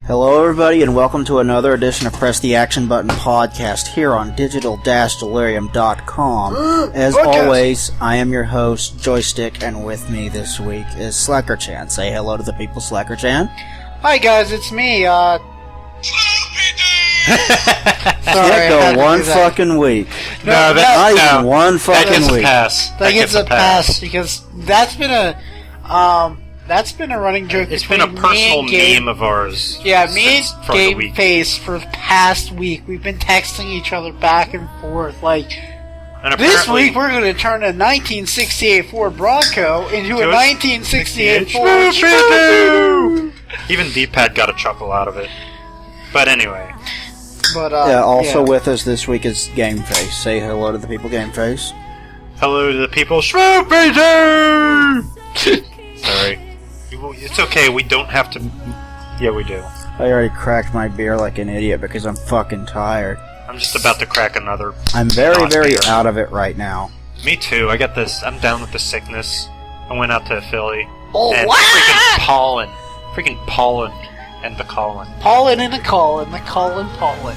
Hello everybody and welcome to another edition of Press the Action Button podcast here on digital-delirium.com. As always, I am your host, Joystick, and with me this week is Slackerchan. Say hello to the people, Slackerchan. Hi guys, it's me, Sorry, Can't go one fucking week. No, Not even one fucking week. That gets a pass because that's been a running joke. It's been a personal meme of ours. Yeah, me and Game Face for the past week, we've been texting each other back and forth. Like, this week we're going to turn a 1968 Ford Bronco into a 1968 Ford. Even D-Pad got a chuckle out of it. But anyway. Also with us this week is Game Face. Say hello to the people, Game Face. Hello to the people, Schmoopy-Doo! Sorry. It's okay, we don't have to... Yeah, we do. I already cracked my beer like an idiot because I'm fucking tired. I'm just about to crack another. I'm very out of it right now. Me too, I got this... I'm down with the sickness. I went out to Philly. Oh, and what? Freaking pollen. And the Colin. Pollen and the Colin. The Colin pollen.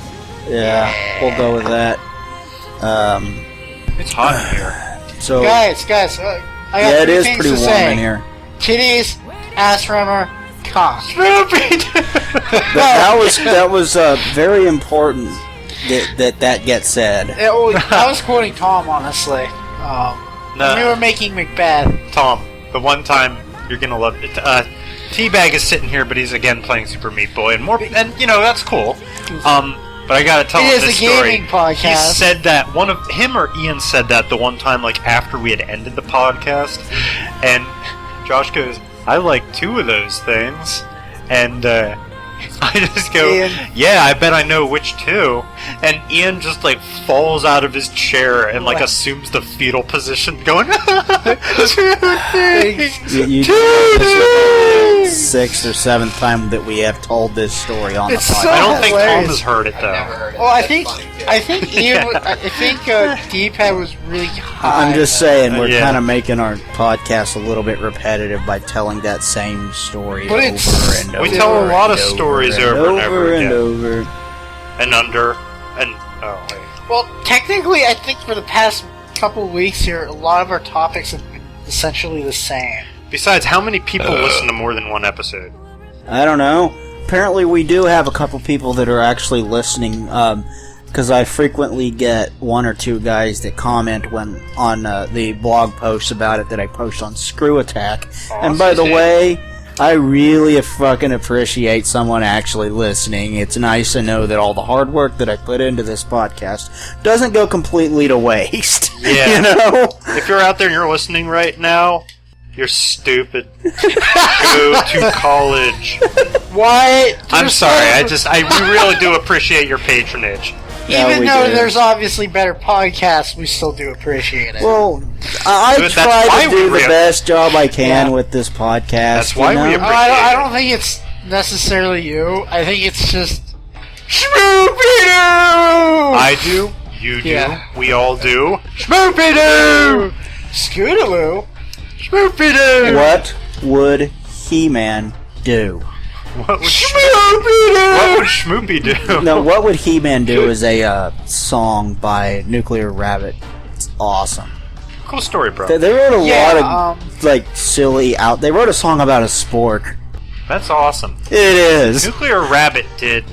Yeah, we'll go with that. It's hot in here. So, Guys, I got it three is things pretty to warm say. in here. Titties, ass rummer, cock. That was very important that gets said. I was quoting Tom, honestly. We were making Macbeth. Tom, the one time you're gonna love it. Teabag is sitting here, but he's again playing Super Meat Boy, and you know that's cool. But I gotta tell him this story. It is a gaming podcast. He said that him or Ian said that the one time, like after we had ended the podcast, and Josh goes, "I like two of those things," and I just go, Ian. "Yeah, I bet I know which two." And Ian just like falls out of his chair and like assumes the fetal position, going, "Two things, Sixth or seventh time that we have told this story on the podcast. So I don't think hilarious. Tom has heard it though. Well, I think Ian. I think D-Pad was really high. I'm just saying we're Yeah. kind of making our podcast a little bit repetitive by telling that same story But over it's- and over. We tell a lot of and stories and over and over and again. over. And under, and oh wait. Well, technically, I think for the past couple of weeks here, a lot of our topics have been essentially the same. Besides, how many people listen to more than one episode? I don't know. Apparently, we do have a couple people that are actually listening. Because I frequently get one or two guys that comment on the blog posts about it that I post on Screw Attack. And by the way, I really fucking appreciate someone actually listening. It's nice to know that all the hard work that I put into this podcast doesn't go completely to waste. Yeah. You know? If you're out there and you're listening right now, you're stupid. Go to college. Why? I'm sorry. We really do appreciate your patronage. Yeah, Even we though do. there's obviously better podcasts, we still do appreciate it. Well, I But that's try why to we do the really- best job I can with this podcast. That's why you we know? appreciate I don't think it's necessarily you. I think it's just Schmoopy-Doo! I do. You do. Yeah. We all do. Schmoopy-Doo! Scootaloo. Schmoopy-Doo! What would He-Man do? What would Schmoopy do? No, what would He-Man do is a song by Nuclear Rabbit. It's awesome. Cool story, bro. They wrote a lot of Yeah, silly out. They wrote a song about a spork. That's awesome. It is. Nuclear Rabbit did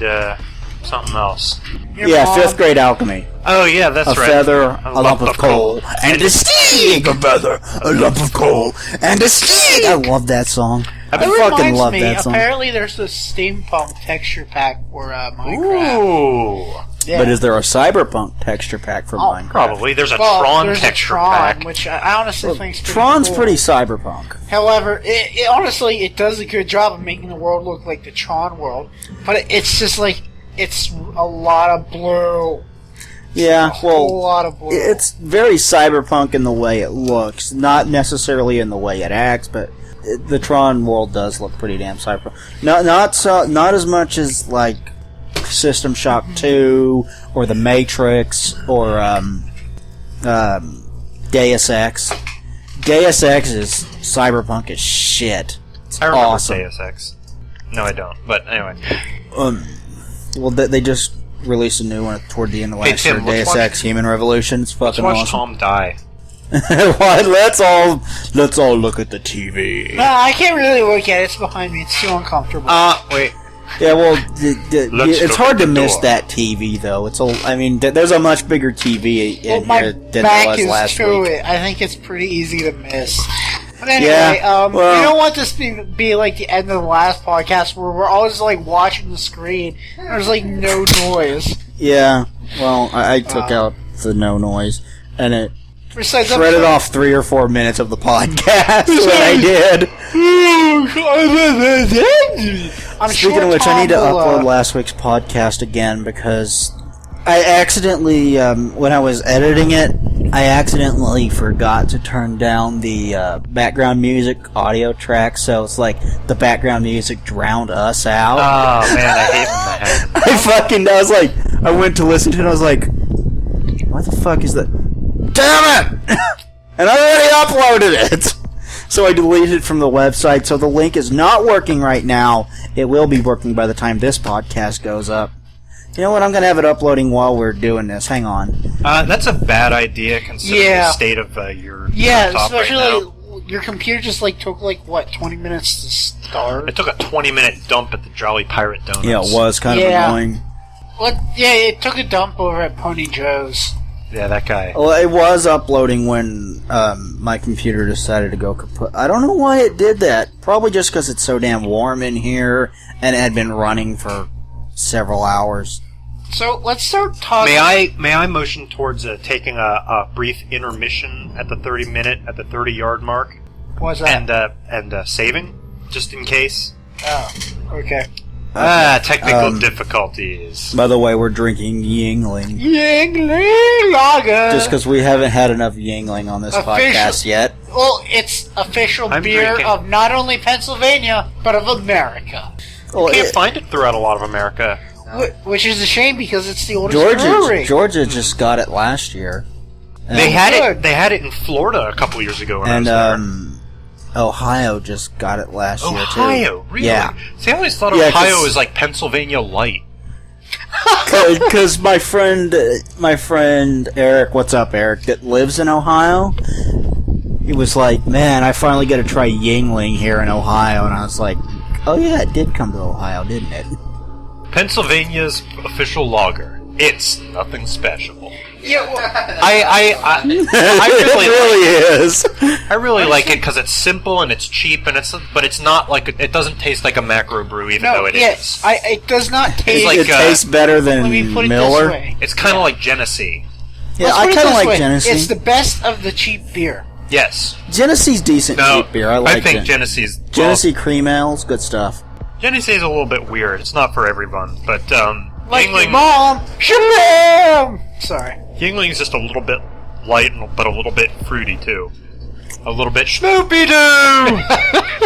something else. your Yeah, mom- fifth grade alchemy. Oh yeah, that's A right. feather, a lump of coal, and a stick. A feather, a lump of coal, and a stick. I love that song. I That fucking reminds love me, that song. apparently there's a steampunk texture pack for Minecraft. Ooh, Yeah. But is there a cyberpunk texture pack for Minecraft? probably. There's a Well, Tron there's a texture Tron, pack. which I honestly think is pretty Tron's cool. pretty cyberpunk. However, it honestly it does a good job of making the world look like the Tron world, but it's just like it's a lot of blue. Yeah, A whole well, lot of blue. it's very cyberpunk in the way it looks, not necessarily in the way it acts, but the Tron world does look pretty damn cyberpunk. Not as much as like System Shock 2 or The Matrix or Deus Ex. Deus Ex is cyberpunk as shit. It's I remember awesome. Deus Ex. No, I don't. But anyway. Well, they just released a new one toward the end of last year. Deus Ex Human Revolution. It's fucking let's watch awesome. Tom die. Let's all look at the TV. No, I can't really look at it. It's behind me. It's too uncomfortable. Wait. Yeah, well, it's hard to miss that TV, though. There's a much bigger TV in here than there was last week. I think it's pretty easy to miss. But anyway, we don't want this to be like the end of the last podcast where we're always like watching the screen and there's like no noise. Yeah, well, I took out the no noise and it shredded off 3 or 4 minutes of the podcast when I did. Speaking of which, I need to upload last week's podcast again because I accidentally, when I was editing it, I accidentally forgot to turn down the background music audio track, so it's like the background music drowned us out. Oh man, I hate when that happens. I went to listen to it and I was like, what the fuck is that? Damn it! And I already uploaded it! So I deleted it from the website, so the link is not working right now. It will be working by the time this podcast goes up. You know what? I'm going to have it uploading while we're doing this. Hang on. That's a bad idea considering the state of your laptop especially right now. Your computer just took 20 minutes to start. It took a 20-minute dump at the Jolly Pirate Donuts. Yeah, it was kind of annoying. It took a dump over at Pony Joe's. Yeah, that guy. Well, it was uploading when my computer decided to go kaput. I don't know why it did that. Probably just because it's so damn warm in here, and it had been running for several hours. So let's start talking. May I motion towards taking a brief intermission at the 30-yard mark? What's that? And saving, just in case. Oh, okay. Technical difficulties. By the way, we're drinking Yingling. Yingling Lager! Just because we haven't had enough Yingling on this podcast yet. Well, it's official beer of not only Pennsylvania, but of America. You can't find it throughout a lot of America. Which is a shame because it's the oldest brewery. Georgia just got it last year. They had it in Florida a couple years ago when I was there. Ohio just got it last year too. Ohio, really? Yeah. See, I always thought Ohio was like Pennsylvania light. Because my friend Eric, what's up, Eric, that lives in Ohio, he was like, man, I finally get to try Yingling here in Ohio, and I was like, oh yeah, it did come to Ohio, didn't it? Pennsylvania's official lager. It's nothing special. Yeah, well, I really is. I really like it because it's simple and it's cheap and but it's not like it doesn't taste like a macro brew even though it is. It does not taste. It tastes better than Miller. It's kind of like Genesee. Yeah, I kind of like Genesee. It's the best of the cheap beer. Yes. Genesee's decent cheap beer. I think Genesee's Genesee cream ales, good stuff. Genesee's a little bit weird. It's not for everyone, but like Yingling, your mom. Shabam! Sorry. Yingling's just a little bit light, but a little bit fruity too. A little bit Schmoopy-Doo!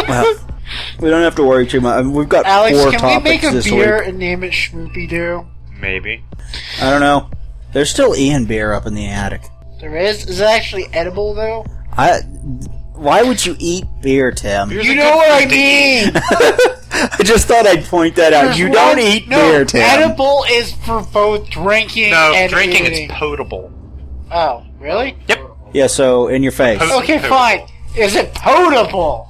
Well, we don't have to worry too much. We've got Alex, 4 can topics we make a this beer week. and name it Schmoopy-Doo? Maybe. I don't know. There's still Ian beer up in the attic. There is? Is it actually edible, though? Why would you eat beer, Tim? You know what I mean! I just thought I'd point that out. You don't eat beer, Tim. Edible is for both drinking and drinking eating. it's potable. Oh, really? Yep. Yeah, so in your face. Okay, fine. Is it potable?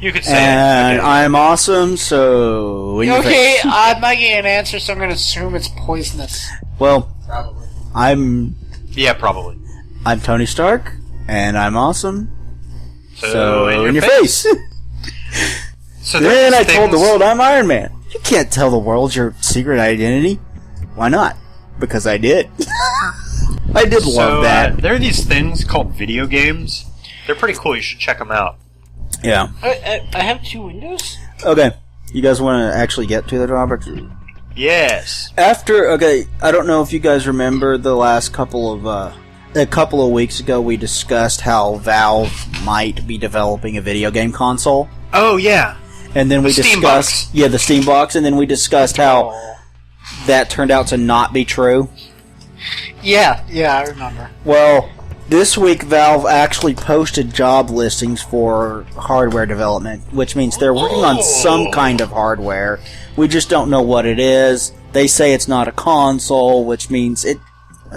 You could say And it. I'm awesome, so in your face. Okay, I'm not getting an answer, so I'm going to assume it's poisonous. Well, Probably. Yeah, probably. I'm Tony Stark, and I'm awesome. So in your face. So then I told the world I'm Iron Man. You can't tell the world your secret identity. Why not? Because I did. I did love that. There are these things called video games. They're pretty cool. You should check them out. Yeah. I have 2 windows? Okay. You guys want to actually get to the topic? Yes. I don't know if you guys remember the last couple of weeks ago we discussed how Valve might be developing a video game console. Oh, yeah. And then we Steam discussed... box. Yeah, the Steam box, and then we discussed how that turned out to not be true. Yeah, I remember. Well, This week, Valve actually posted job listings for hardware development, which means they're working on some kind of hardware. We just don't know what it is. They say it's not a console, which means it...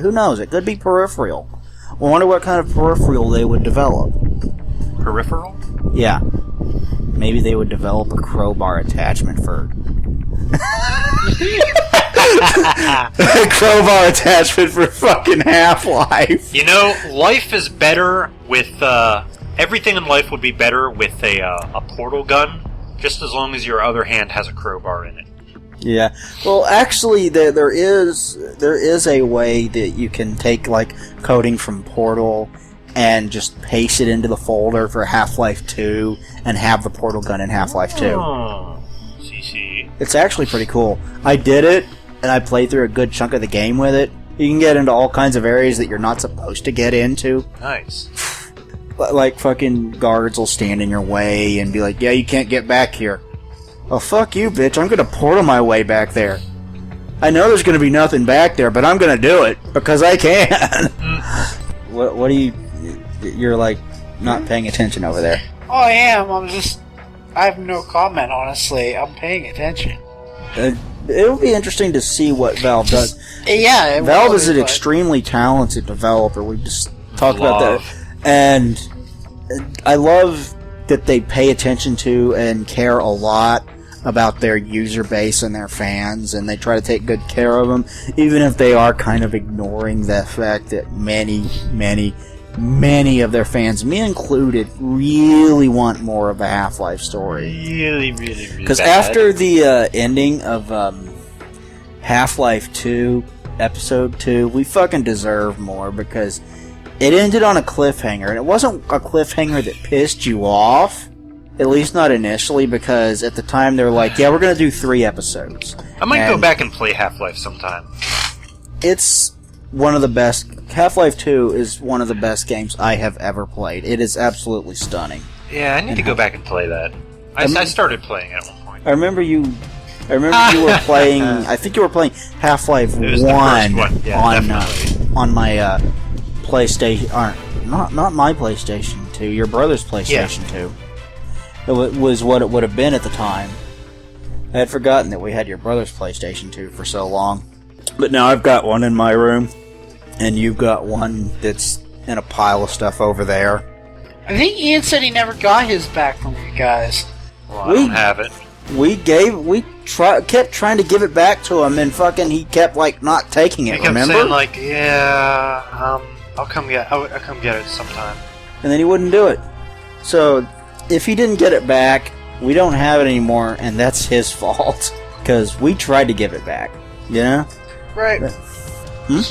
Who knows? It could be peripheral. I wonder what kind of peripheral they would develop. Peripheral? Yeah. Maybe they would develop a crowbar attachment for... a crowbar attachment for fucking Half-Life. You know, life is better with, everything in life would be better with a portal gun, just as long as your other hand has a crowbar in it. Yeah. Well, actually, there is a way that you can take, like, coding from Portal and just paste it into the folder for Half-Life 2 and have the portal gun in Half-Life 2. Oh, see. It's actually pretty cool. I did it, and I played through a good chunk of the game with it. You can get into all kinds of areas that you're not supposed to get into. Nice. Like, fucking guards will stand in your way and be like, yeah, you can't get back here. Oh, fuck you, bitch. I'm gonna portal my way back there. I know there's gonna be nothing back there, but I'm gonna do it, because I can. What do you... You're, like, not paying attention over there. Oh, I am. I have no comment, honestly. I'm paying attention. It'll be interesting to see what Valve does. Yeah, Valve is an extremely talented developer. We just talked about that. And I love that they pay attention to and care a lot about their user base and their fans, and they try to take good care of them, even if they are kind of ignoring the fact that many of their fans, me included, really want more of a Half-Life story. Really Because after the ending of Half-Life 2, Episode 2, we fucking deserve more, because it ended on a cliffhanger, and it wasn't a cliffhanger that pissed you off, at least not initially, because at the time they were like, yeah, we're going to do 3 episodes. I might go back and play Half-Life sometime. It's one of the best... Half-Life 2 is one of the best games I have ever played. It is absolutely stunning. Yeah, I need to go back and play that. I started playing it at one point. I remember you were playing... I think you were playing Half-Life 1 Yeah, on my PlayStation... Not my PlayStation 2, your brother's PlayStation 2. It was what it would have been at the time. I had forgotten that we had your brother's PlayStation 2 for so long. But now I've got one in my room, and you've got one that's in a pile of stuff over there. I think Ian said he never got his back from you guys. Well, I don't have it. We kept trying to give it back to him, and fucking he kept, like, not taking it, remember? He kept saying, like, yeah, I'll come get it sometime. And then he wouldn't do it. So, if he didn't get it back, we don't have it anymore, and that's his fault. Because we tried to give it back, you know? Right. You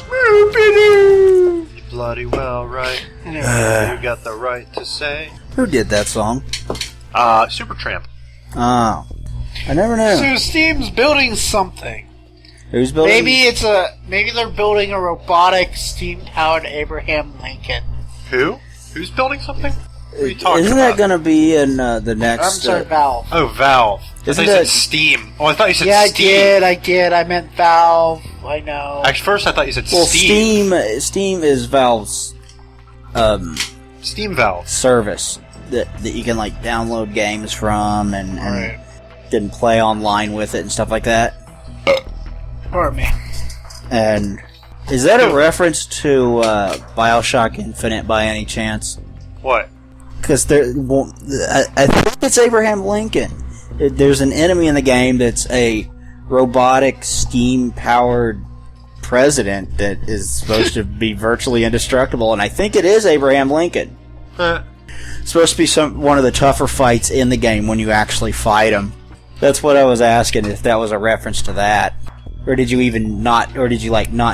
bloody well right. You got the right to say. Who did that song? Supertramp. Oh. I never knew. So Steam's building something. Who's building? Maybe they're building a robotic steam-powered Abraham Lincoln. Who? Who's building something? What are you talking Isn't about? that going to be in the next... I'm sorry, Valve. Oh, Valve. I thought you said Steam. Oh, I thought you said Steam. Yeah, I did. I meant Valve. I know. At first, I thought you said Steam. Well, Steam is Valve's Steam Valve service that you can, like, download games from and can play online with it and stuff like that. Pardon me. And is that a reference to BioShock Infinite by any chance? What? Because I think it's Abraham Lincoln. There's an enemy in the game that's a robotic, steam-powered president that is supposed to be virtually indestructible, and I think it is Abraham Lincoln. It's supposed to be one of the tougher fights in the game when you actually fight him. That's what I was asking, if that was a reference to that. Or did you not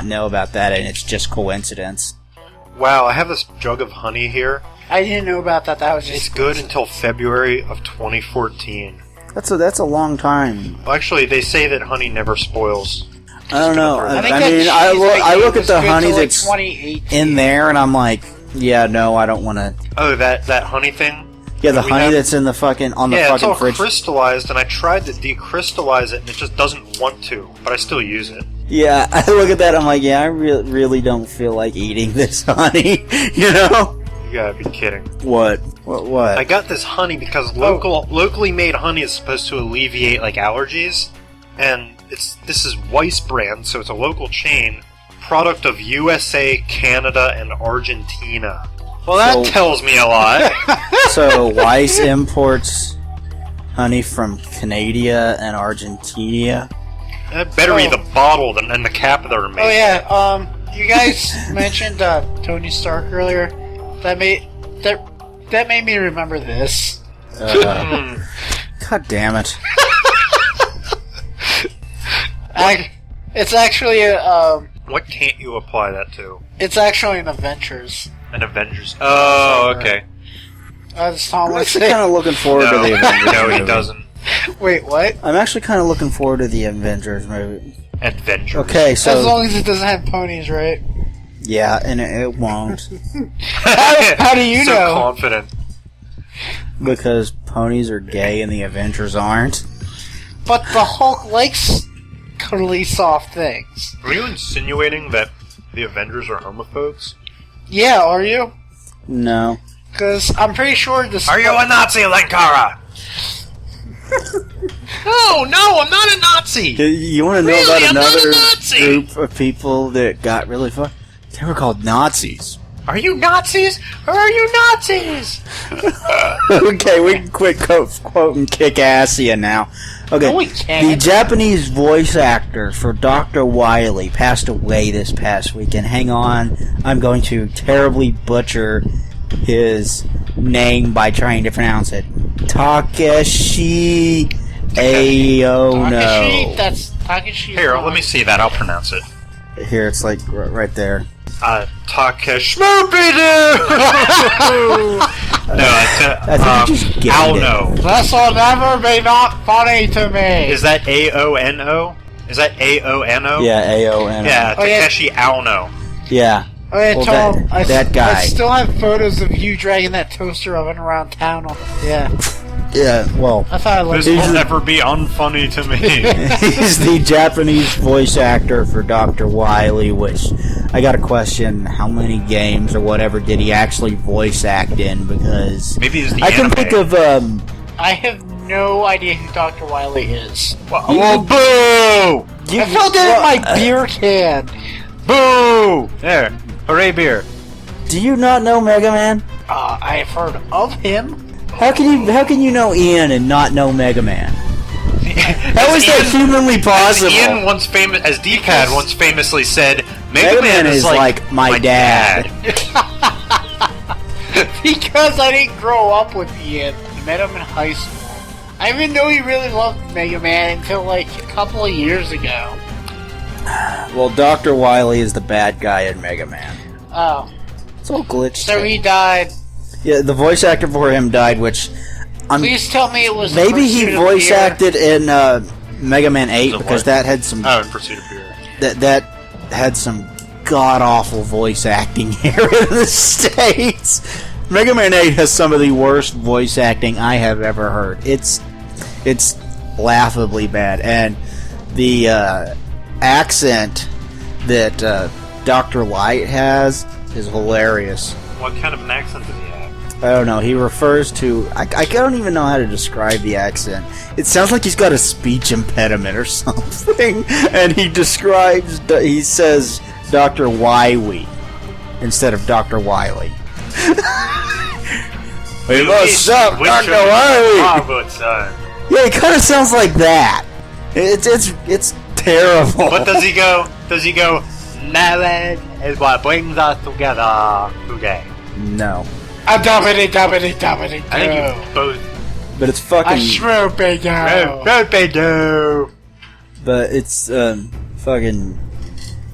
know about that and it's just coincidence? Wow, I have this jug of honey here. I didn't know about that. That was just... It's good until February of 2014. That's a long time. Well, actually, they say that honey never spoils. I don't know. I look at the honey that's in there, and I'm like, yeah, no, I don't want to. Oh, that honey thing? Yeah, the honey that's in the fucking fucking fridge. Yeah, it's all crystallized, and I tried to decrystallize it, and it just doesn't want to, but I still use it. Yeah, I look at that, I'm like, yeah, I really don't feel like eating this honey, you know? You gotta be kidding. What? What? I got this honey because locally made honey is supposed to alleviate, like, allergies. And this is Weiss brand, so it's a local chain. Product of USA, Canada, and Argentina. Well, that tells me a lot. So, Weiss imports honey from Canada and Argentina? That better be the bottle and the cap that are made. Oh, yeah, you guys mentioned Tony Stark earlier. That made me remember this. God damn it. It's actually a... what can't you apply that to? It's actually an Avengers. An Avengers. Oh, okay. That's I'm actually kind of looking forward to the Avengers No, movie. he doesn't. Wait, what? I'm actually kind of looking forward to the Avengers movie. Avengers. Okay, so... As long as it doesn't have ponies, right? Yeah, and it won't. How do you so know? Confident. Because ponies are gay and the Avengers aren't. But the Hulk likes cuddly soft things. Are you insinuating that the Avengers are homophobes? Yeah, are you? No. Because I'm pretty sure this... Are you a Nazi, Lankara? No, I'm not a Nazi! You want to know Really? about I'm not a another Nazi! group of people that got really fucked? They were called Nazis. Are you Nazis? Or are you Nazis? Okay, we can quit quoting Kick-Assia now. Okay, No, we can't. the Japanese voice actor for Dr. Wily passed away this past weekend. Hang on, I'm going to terribly butcher his name by trying to pronounce it. Takeshi Aono. Takeshi? That's Takeshi. Here, let me see that. I'll pronounce it. Here, it's like right there. Takeshi No, I think you just gained Aono. This will never be not funny to me. Is that Aono? Is that Aono? Yeah, Aono. Yeah, Oh, yeah. Takeshi Aono. Yeah. Oh, yeah, Well, Tom, that guy. I still have photos of you dragging that toaster oven around town. Yeah, Yeah, well, I thought I looked. This will never be unfunny to me. he's the Japanese voice actor for Dr. Wily, which I got a question, how many games or whatever did he actually voice act in? Because Maybe it's the I can anime. think of, I have no idea who Dr. Wily is. Well, boo! I filled it in my beer can. Boo! There. Hooray beer. do you not know Mega Man? I've heard of him. How can you know Ian and not know Mega Man? How is that humanly possible? As Ian once as D-Pad once famously said, Mega Man is like my dad. Because I didn't grow up with Ian. I met him in high school. I didn't know he really loved Mega Man until like a couple of years ago. Well, Dr. Wily is the bad guy in Mega Man. Oh. It's all glitched. So he died. Yeah, the voice actor for him died, which... Please tell me it was Maybe he Pursuit of voice Fear. acted in Mega Man 8 The because what? that had some... Oh, in Pursuit of Fear. That had some god-awful voice acting here in the States. Mega Man 8 has some of the worst voice acting I have ever heard. It's laughably bad. And the accent that Dr. Light has is hilarious. What kind of an accent does he have? I don't know. He refers to... I don't even know how to describe the accent. It sounds like he's got a speech impediment or something. And he describes... He says Dr. Wily instead of Dr. Wily. Hey, what's up, Dr. Wily? Yeah, it kind of sounds like that. It's terrible. But does he go, knowledge is what brings us together today? No. I think I think you both... But it's fucking... But it's, fucking...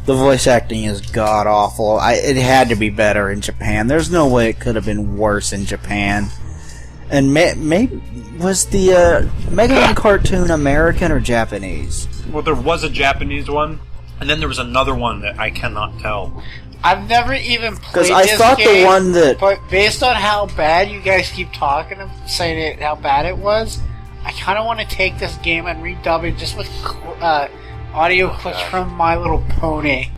The voice acting is god-awful. It had to be better in Japan. There's no way it could have been worse in Japan. And maybe... Was the, Mega Man cartoon American or Japanese? Well, there was a Japanese one, and then there was another one that I cannot tell. I've never even played Because I this thought game, the one that... but based on how bad you guys keep talking and saying how bad it was, I kind of want to take this game and redub it just with audio clips from My Little Pony,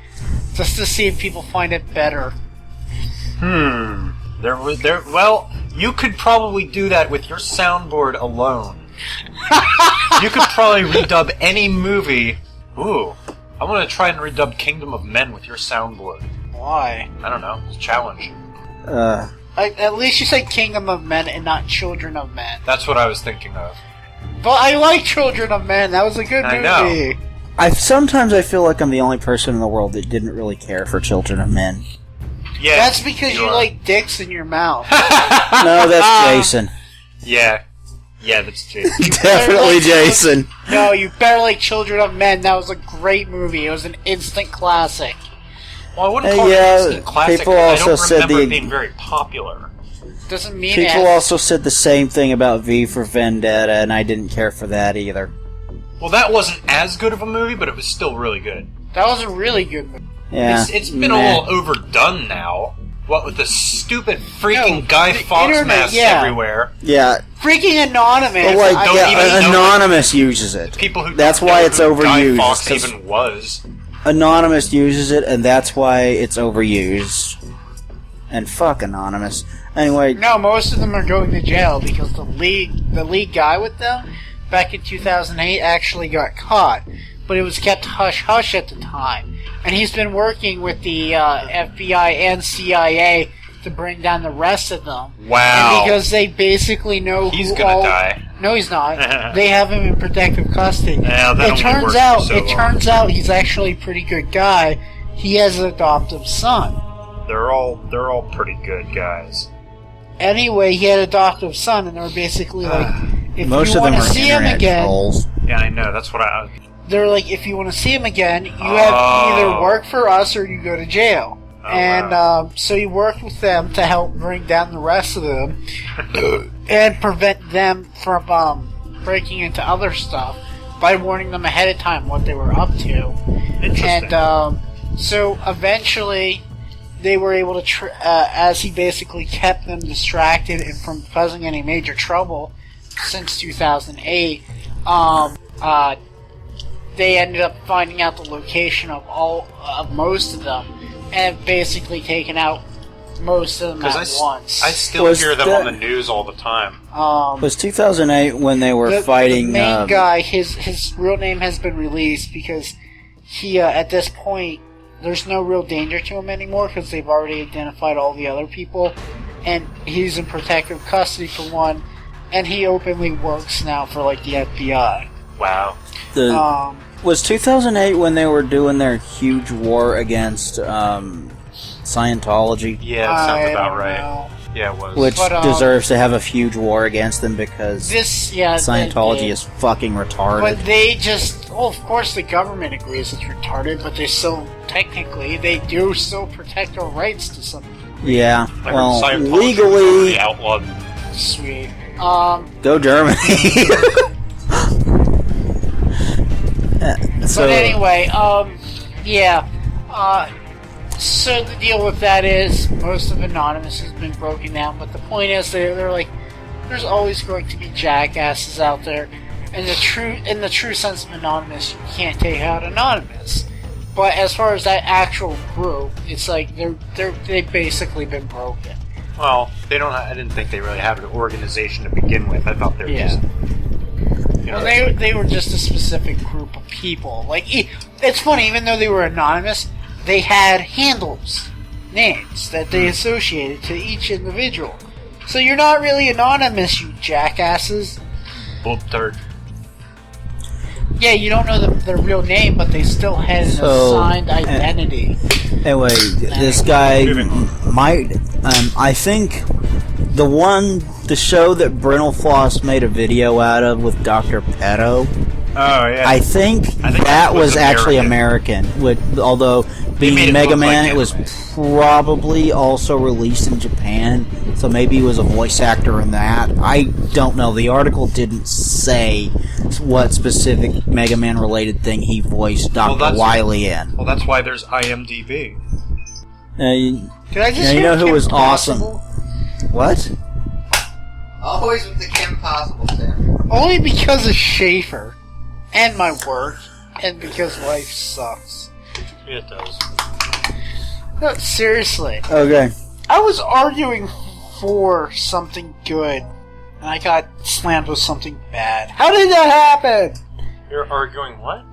just to see if people find it better. Well, you could probably do that with your soundboard alone. You could probably redub any movie. Ooh, I want to try and redub Kingdom of Men with your soundboard. Why? I don't know. It's a challenge. At least you say Kingdom of Men and not Children of Men. That's what I was thinking of. But I like Children of Men. That was a good movie. I know. Sometimes I feel like I'm the only person in the world that didn't really care for Children of Men. Yeah, that's because you like dicks in your mouth. No, that's Jason. Yeah, that's Jason. Definitely Jason. No, you better like Children of Men. That was a great movie. It was an instant classic. Well, I wouldn't call it an instant classic. People also I don't remember it being very popular. Doesn't mean people also said the same thing about V for Vendetta, and I didn't care for that either. Well, that wasn't as good of a movie, but it was still really good. That was a really good movie. Yeah, it's been a little overdone now. What with the stupid freaking Guy Fawkes masks everywhere? Yeah, freaking Anonymous. But Anonymous uses it. People who that's why it's overused. Guy Fawkes even was. Anonymous uses it, and that's why it's overused. And fuck Anonymous. Anyway, no, most of them are going to jail because the lead guy with them back in 2008 actually got caught, but it was kept hush hush at the time. And he's been working with the FBI and CIA to bring down the rest of them. Wow. And because they basically know he's gonna die. No, he's not. They have him in protective custody. Yeah, it turns out he's actually a pretty good guy. He has an adoptive son. They're all pretty good guys. Anyway, he had an adoptive son, and they're basically like, if most you of them want to see him again, trolls. Yeah, I know. That's what I. They're like, if you want to see him again, you have to either work for us or you go to jail. So he worked with them to help bring down the rest of them and prevent them from breaking into other stuff by warning them ahead of time what they were up to. Interesting. And so eventually they were able to, as he basically kept them distracted and from causing any major trouble since 2008, they ended up finding out the location of most of them and have basically taken out most of them at once. I still hear them on the news all the time. Was 2008 when they were fighting... The main guy, his real name has been released because he, at this point, there's no real danger to him anymore because they've already identified all the other people. And he's in protective custody for one, and he openly works now for, like, the FBI. Wow. Was 2008 when they were doing their huge war against Scientology? Yeah, that sounds about right. Know. Yeah, it was. Which deserves to have a huge war against them because Scientology is fucking retarded. But they just... Well, of course the government agrees it's retarded, but they still, technically, they do still protect our rights to some degree. Yeah, well, legally... outlawed. Sweet. Go Germany! But anyway, so the deal with that is most of Anonymous has been broken down, but the point is they're like, there's always going to be jackasses out there, and in the true sense of Anonymous, you can't take out Anonymous. But as far as that actual group, it's like they've basically been broken. Well, they don't. I didn't think they really had an organization to begin with. I thought they were just. Well, they were just a specific group of people. Like, it's funny, even though they were anonymous, they had handles, names that they associated to each individual. So you're not really anonymous, you jackasses. Bull turd. Yeah, you don't know their real name, but they still had an assigned identity. Anyway, this guy might... I think the show that Brintlefloss made a video out of with Dr. Pedo... Oh, yeah. I think that was actually American. Although, being Mega Man, it was probably also released in Japan. So maybe he was a voice actor in that. I don't know. The article didn't say what specific Mega Man related thing he voiced Dr. Wily in. Well, that's why there's IMDb. Did I just you know who was awesome? What? Always with the Kim Possible, Sam. Only because of Schaefer. And my work. And because life sucks. It does. No, seriously. Okay. I was arguing for something good, and I got slammed with something bad. How did that happen? You're arguing what?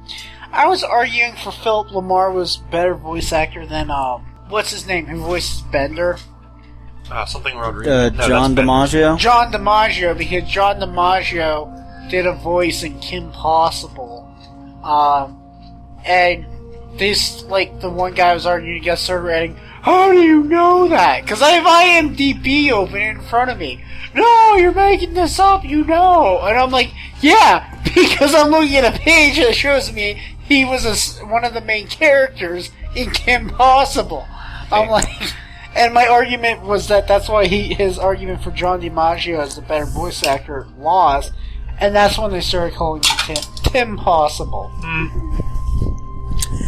I was arguing for Philip Lamar was better voice actor than, what's his name, who voices Bender? Something Rodriguez. John DiMaggio? John DiMaggio, because John DiMaggio did a voice in Kim Possible. And this, like, the one guy was arguing against her writing, how do you know that? Because I have IMDb open in front of me. No, you're making this up, you know. And I'm like, yeah, because I'm looking at a page that shows me he was one of the main characters in Kim Possible. I'm like, and my argument was that that's why his argument for John DiMaggio as the better voice actor lost, and that's when they started calling him Tim Possible.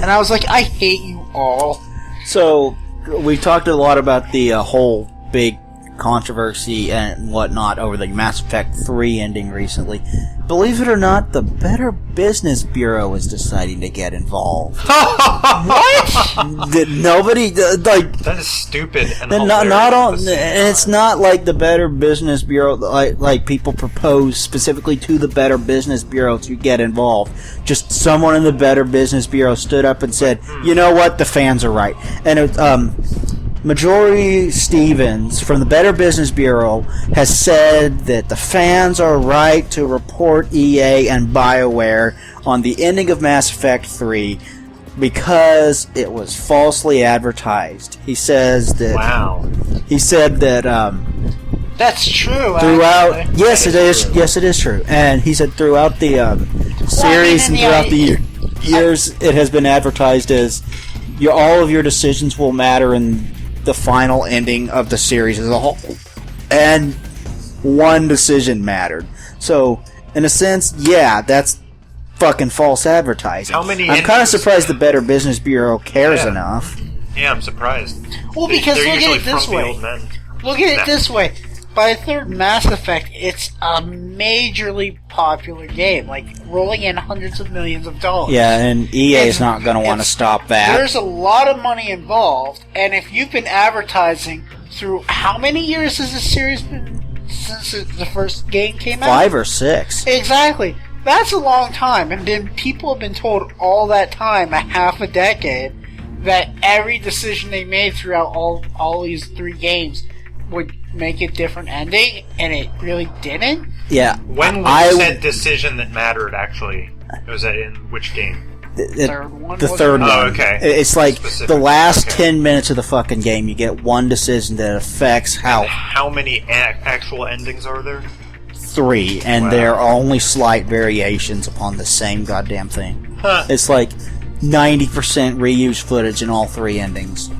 And I was like, I hate you all. So, we talked a lot about the whole big controversy and whatnot over the Mass Effect 3 ending recently. Believe it or not, the Better Business Bureau is deciding to get involved. What? Nobody, like... That is stupid and and it's not like the Better Business Bureau, like people propose specifically to the Better Business Bureau to get involved. Just someone in the Better Business Bureau stood up and said, you know what, the fans are right. And it, Majority Stevens from the Better Business Bureau has said that the fans are right to report EA and BioWare on the ending of Mass Effect 3 because it was falsely advertised. He says that... Wow. He said that... That's true, throughout... actually. Yes, it is. Yes, it is true. And he said throughout the series and throughout the years, it has been advertised as all of your decisions will matter in the final ending of the series as a whole. And one decision mattered. So, in a sense, yeah, that's fucking false advertising. How many I'm kind of surprised the Better Business Bureau cares enough. Yeah, I'm surprised. Well, because They're look at usually it this frumpy way. old men. Look at it this way. By the third Mass Effect, it's a majorly popular game, like rolling in hundreds of millions of dollars. Yeah, and EA is not going to want to stop that. There's a lot of money involved, and if you've been advertising through how many years has this series been since the first game came out? 5 or 6. Exactly. That's a long time, and then people have been told all that time, a half a decade, that every decision they made throughout all these 3 games would make a different ending, and it really didn't? Yeah. When was you said decision that mattered, actually? Was that in which game? Third one? The third one. Oh, okay. It's like Specific. the last Okay. 10 minutes of the fucking game, you get one decision that affects How many actual endings are there? 3, and Wow. there are only slight variations upon the same goddamn thing. Huh. It's like 90% reused footage in all 3 endings.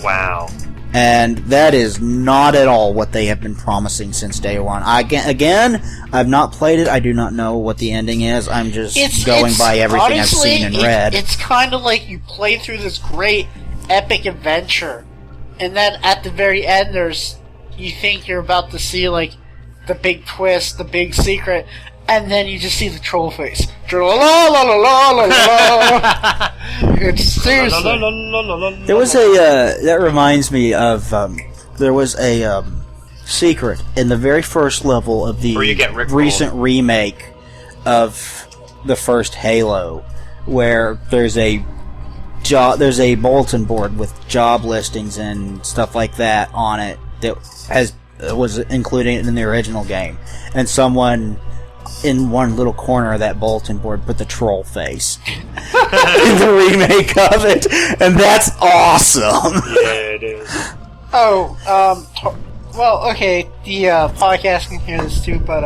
Wow. And that is not at all what they have been promising since day one. Again, I've not played it. I do not know what the ending is. I'm just going by everything honestly, I've seen and read. It's kind of like you play through this great epic adventure, and then at the very end, you think you're about to see like the big twist, the big secret, and then you just see the troll face. La la la la la la. It's seriously. There was that reminds me of, there was a, secret in the very first level of the Where you get Rickrolled. recent remake of the first Halo, where there's a bulletin board with job listings and stuff like that on it that was included in the original game, and someone in one little corner of that bulletin board put the troll face in the remake of it, and that's awesome. Yeah, it is. Oh, well, okay, the podcast can hear this too, but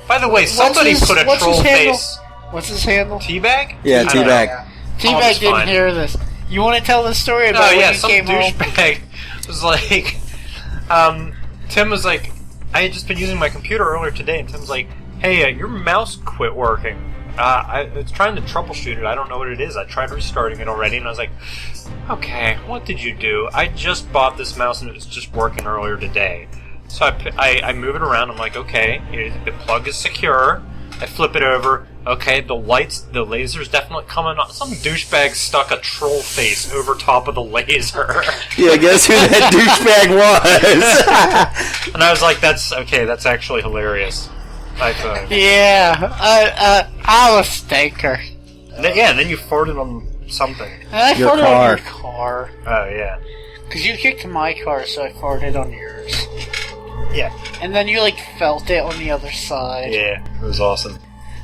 By the way, somebody put a troll face. What's his handle? Teabag? Yeah, Teabag. Teabag didn't hear this. You want to tell the story about when you came home? Douchebag was like, Tim was like, I had just been using my computer earlier today, and Tim's like, hey, your mouse quit working. It's trying to troubleshoot it. I don't know what it is. I tried restarting it already, and I was like, okay, what did you do? I just bought this mouse, and it was just working earlier today. So I move it around. I'm like, okay, the plug is secure. I flip it over. Okay, the laser's definitely coming on. Some douchebag stuck a troll face over top of the laser. Yeah, guess who that douchebag was? And I was like, that's actually hilarious. High five. Yeah, I'm a stinker. And then you farted on something. And I farted on your car. Oh, yeah. Because you kicked my car, so I farted on yours. Yeah. And then you, felt it on the other side. Yeah, it was awesome.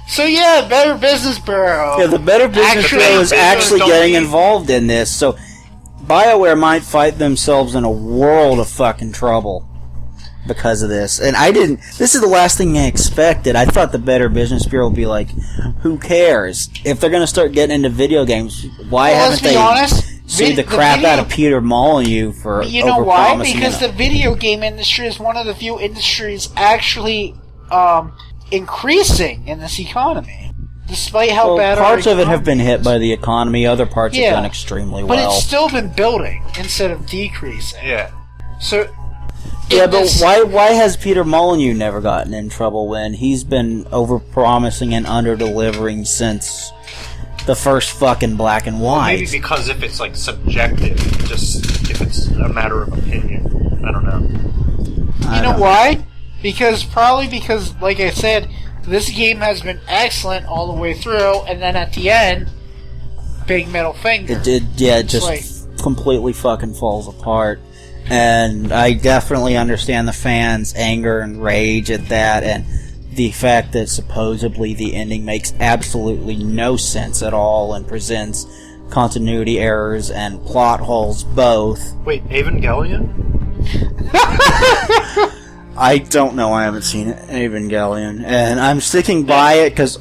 So, yeah, Better Business Bureau. Yeah, the Better Business Bureau is actually getting involved in this, so BioWare might find themselves in a world of fucking trouble because of this. And this is the last thing I expected. I thought the Better Business Bureau would be like, who cares? If they're going to start getting into video games, why haven't they sued the crap out of Peter Molyneux for you know why? Because the video game industry is one of the few industries actually increasing in this economy. Despite how bad parts of it have been hit by the economy, other parts have done extremely well. But it's still been building instead of decreasing. Yeah. So... Yeah, but why has Peter Molyneux never gotten in trouble when he's been over-promising and under-delivering since the first fucking Black and White? Well, maybe because if it's, subjective, just if it's a matter of opinion. I don't know. You know why? Probably because, like I said, this game has been excellent all the way through, and then at the end, big middle finger. It just completely fucking falls apart. And I definitely understand the fans' anger and rage at that, and the fact that supposedly the ending makes absolutely no sense at all and presents continuity errors and plot holes both. Wait, Evangelion? I don't know. I haven't seen Evangelion, and I'm sticking by it because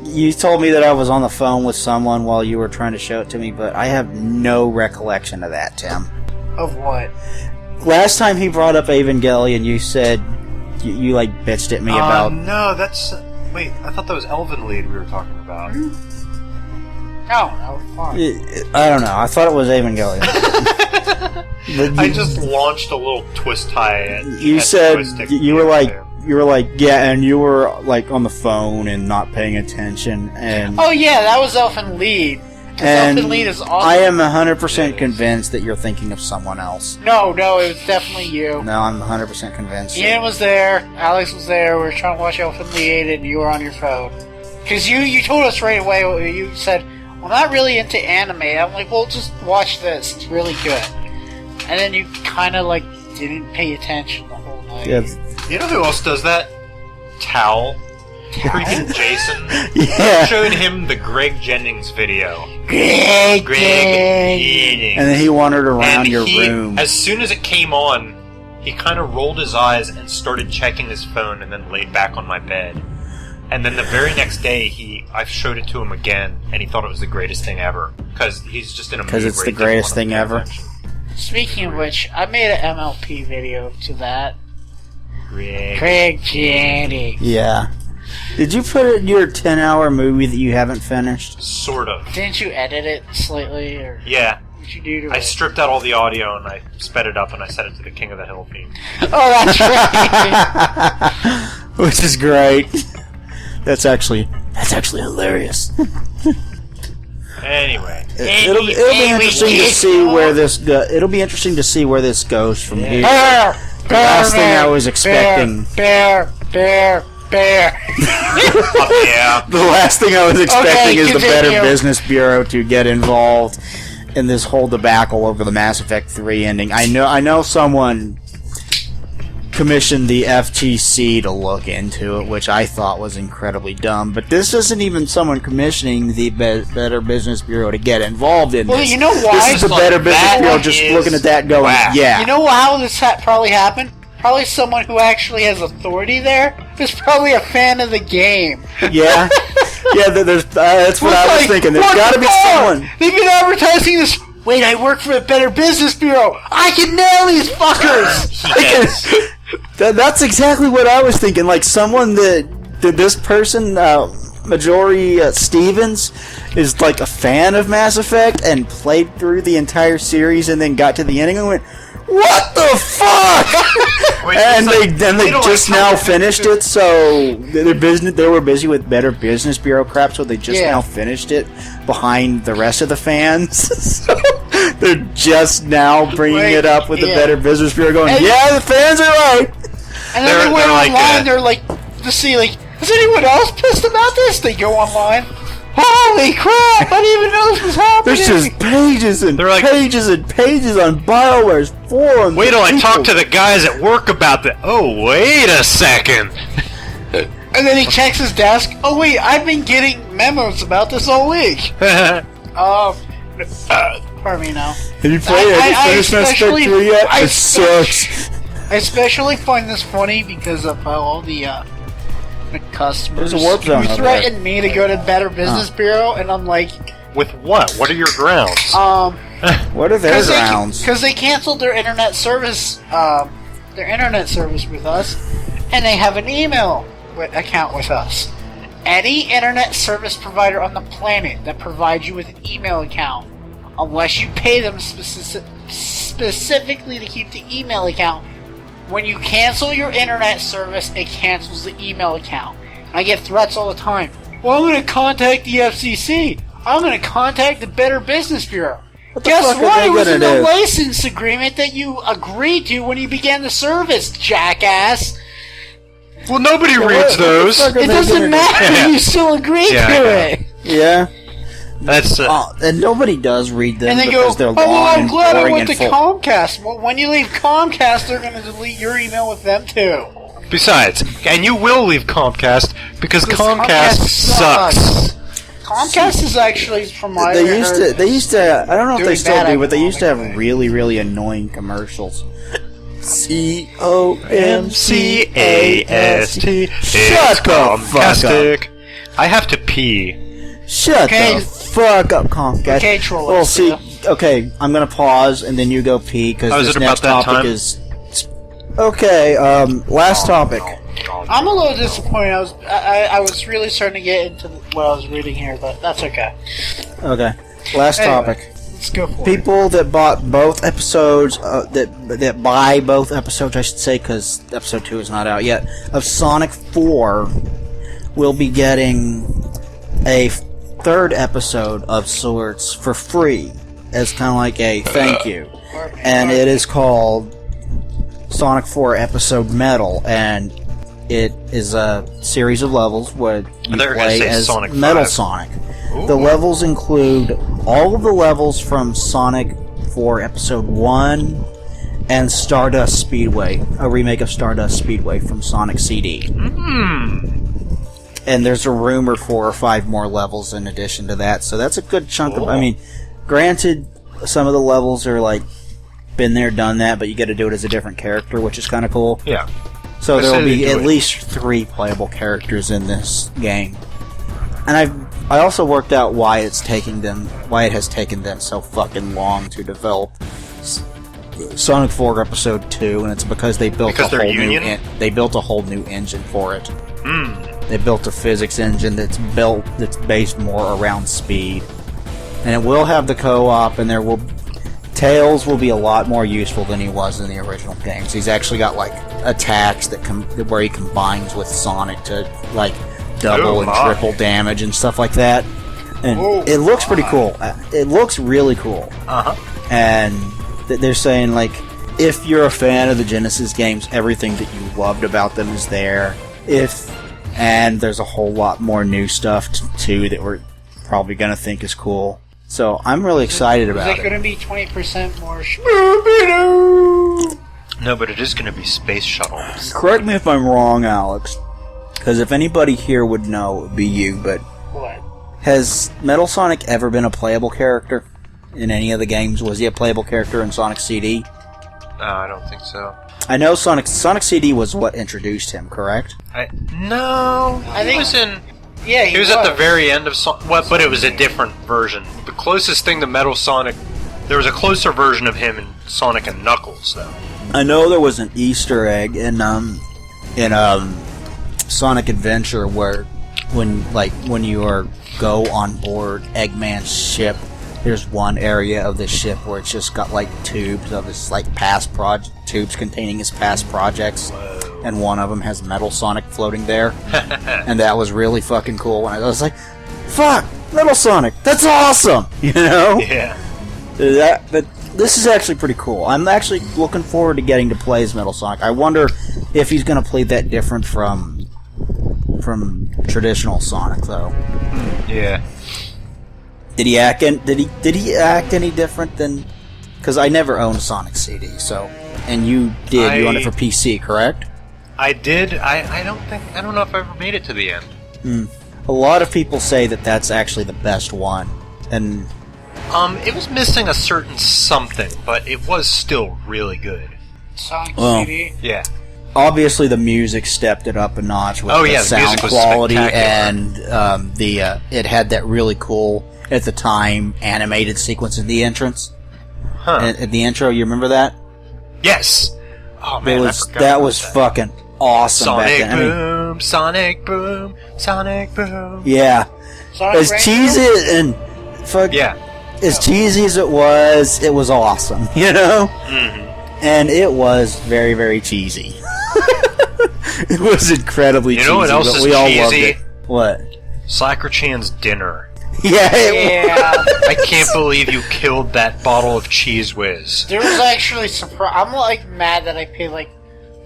you told me that I was on the phone with someone while you were trying to show it to me, but I have no recollection of that, Tim. Of what? Last time he brought up Evangelion, you said you bitched at me about. No, that's. Wait, I thought that was Elven Lied we were talking about. No, fine. I don't know. I thought it was Evangelion. I just launched a little twist tie. You said you were like, yeah, and you were on the phone and not paying attention, and. Oh yeah, that was Elfen Lied. And Elfen Lied is awesome. I am 100% convinced that you're thinking of someone else. No, it was definitely you. No, I'm 100% convinced. Ian was there, Alex was there, we were trying to watch Elfen Lied, and you were on your phone. Because you told us right away, you said, well, I'm not really into anime. I'm like, well, just watch this, it's really good. And then you kind of, didn't pay attention the whole night. Yeah. You know who else does that? Towel. Freaking Jason. Yeah. I showed him the Greg Jennings video. Greg Jennings. And then he wandered around your room. As soon as it came on, he kind of rolled his eyes and started checking his phone and then laid back on my bed. And then the very next day, I showed it to him again, and he thought it was the greatest thing ever. Because he's just in a mood where it's the greatest thing ever. Speaking of which, I made an MLP video to that. Greg Jennings. Yeah. Did you put it in your 10-hour movie that you haven't finished? Sort of. Didn't you edit it slightly? Or yeah. What'd you do to I it? stripped out all the audio and I sped it up and I set it to the King of the Hill theme. Oh, that's right. Which is great. That's actually hilarious. Anyway, it'll be interesting to see where this it'll be interesting to see where this goes from here. The last thing I was expecting. Bear. Yeah. The last thing I was expecting is the Better Business Bureau to get involved in this whole debacle over the Mass Effect 3 ending. I know someone commissioned the FTC to look into it, which I thought was incredibly dumb. But this isn't even someone commissioning the Better Business Bureau to get involved in this. Well, you know why? This is the Better Business Bureau just looking at that going, yeah. You know how this probably happened? Probably someone who actually has authority there is probably a fan of the game. Yeah. Yeah, that's what I was thinking. There's got to be someone. They've been advertising this. Wait, I work for the Better Business Bureau. I can nail these fuckers. That's exactly what I was thinking. Like someone this person, Majori Stevens, is like a fan of Mass Effect and played through the entire series and then got to the ending and went, what the fuck? Wait, and it's they just now finished it, so they were busy with Better Business Bureau crap, so they just now finished it behind the rest of the fans. So they're just now bringing it up with the Better Business Bureau, going, the fans are right. And then they went online. They're like to see, like, is anyone else pissed about this? They go online. Holy crap! I didn't even know this was happening. There's just pages and pages and pages on BioWare's forums. Wait till I talk to the guys at work about that. Oh, wait a second. And then he checks his desk. Oh wait, I've been getting memos about this all week. Pardon me now. Have you played Mass Effect 3 yet? It sucks. I especially find this funny because of all the customers There's a warp zone who threatened me to go to Better Business Bureau, and I'm like, with what? What are your grounds? What are their grounds? Because they canceled their internet service, with us, and they have an email account with us. Any internet service provider on the planet that provides you with an email account, unless you pay them specifically to keep the email account, when you cancel your internet service, it cancels the email account. And I get threats all the time. Well, I'm going to contact the FCC. I'm going to contact the Better Business Bureau. Guess what? It was in the license agreement that you agreed to when you began the service, jackass. Well, nobody reads those. It doesn't matter. You still agreed to it. Yeah. That's and nobody does read them, and they because go, they're long I'm glad I went to full. Comcast. Well, when you leave Comcast, they're going to delete your email with them too. Besides, and you will leave Comcast because Comcast sucks. Comcast is actually, from my They used to. I don't know if they still do, but they used to have really, really annoying commercials. COMCAST. Shut the fuck up. I have to pee. Shut the fuck up, Comcast. Okay, troll. Well, see, okay, I'm gonna pause and then you go pee because this next topic is. Okay, last topic. I'm a little disappointed. I was really starting to get into what I was reading here, but that's okay. Okay, last topic. Let's go for People that bought both episodes, that buy both episodes, I should say, because episode 2 is not out yet, of Sonic 4 will be getting a third episode of sorts for free as kind of like a thank you. And it is called Sonic 4 Episode Metal, and it is a series of levels where you play as Sonic Metal 5. Sonic. Ooh. The levels include all of the levels from Sonic 4 Episode 1 and Stardust Speedway, a remake of Stardust Speedway from Sonic CD. And there's a rumor 4 or 5 more levels in addition to that, so that's a good chunk of... I mean, granted, some of the levels are like, been there, done that, but you got to do it as a different character, which is kind of cool. Yeah. So there will be at least 3 playable characters in this game. And I also worked out why it has taken them so fucking long to develop Sonic 4 Episode 2, and it's because they built a whole new engine for it. They built a physics engine that's based more around speed. And it will have the co-op, and Tails will be a lot more useful than he was in the original games. He's actually got like attacks where he combines with Sonic to like double and triple damage and stuff like that. And it looks pretty cool. It looks really cool. And they're saying like, if you're a fan of the Genesis games, everything that you loved about them is there. And there's a whole lot more new stuff too that we're probably gonna think is cool. So I'm really excited about it. Is it going to be 20% more? No, but it is going to be space shuttles. Correct me if I'm wrong, Alex. Because if anybody here would know, it would be you. But what? Has Metal Sonic ever been a playable character in any of the games? Was he a playable character in Sonic CD? No, I don't think so. I know Sonic CD was what introduced him, correct? No, I think he was in. Yeah, he was at the very end of Sonic. But it was a different version. The closest thing to Metal Sonic, there was a closer version of him in Sonic and Knuckles, though. I know there was an Easter egg in Sonic Adventure where when you go on board Eggman's ship, there's one area of the ship where it's just got like tubes of his like tubes containing his past projects. Whoa. And one of them has Metal Sonic floating there. And that was really fucking cool. When I was like, fuck, Metal Sonic, that's awesome! You know? Yeah. But this is actually pretty cool. I'm actually looking forward to getting to play as Metal Sonic. I wonder if he's going to play that different from traditional Sonic, though. Yeah. Did he act any different than? Because I never owned Sonic CD, so and you did. You owned it for PC, correct? I did. I don't know if I ever made it to the end. A lot of people say that that's actually the best one, and it was missing a certain something, but it was still really good. Sonic CD? Yeah. Obviously, the music stepped it up a notch with the sound quality, and it had that really cool, at the time, animated sequence in the entrance. At the intro, you remember that? Yes. Oh man, that was fucking awesome. Sonic back then. boom, Sonic boom, Sonic boom. Yeah. Sonic As cheesy and as cheesy as it was awesome. You know. Mm-hmm. And it was very, very cheesy. It was incredibly cheesy. You know what else is we all cheesy? loved it. What? Slacker Chan's dinner. Yeah. I can't believe you killed that bottle of Cheese Whiz. There was actually I'm like mad that I paid like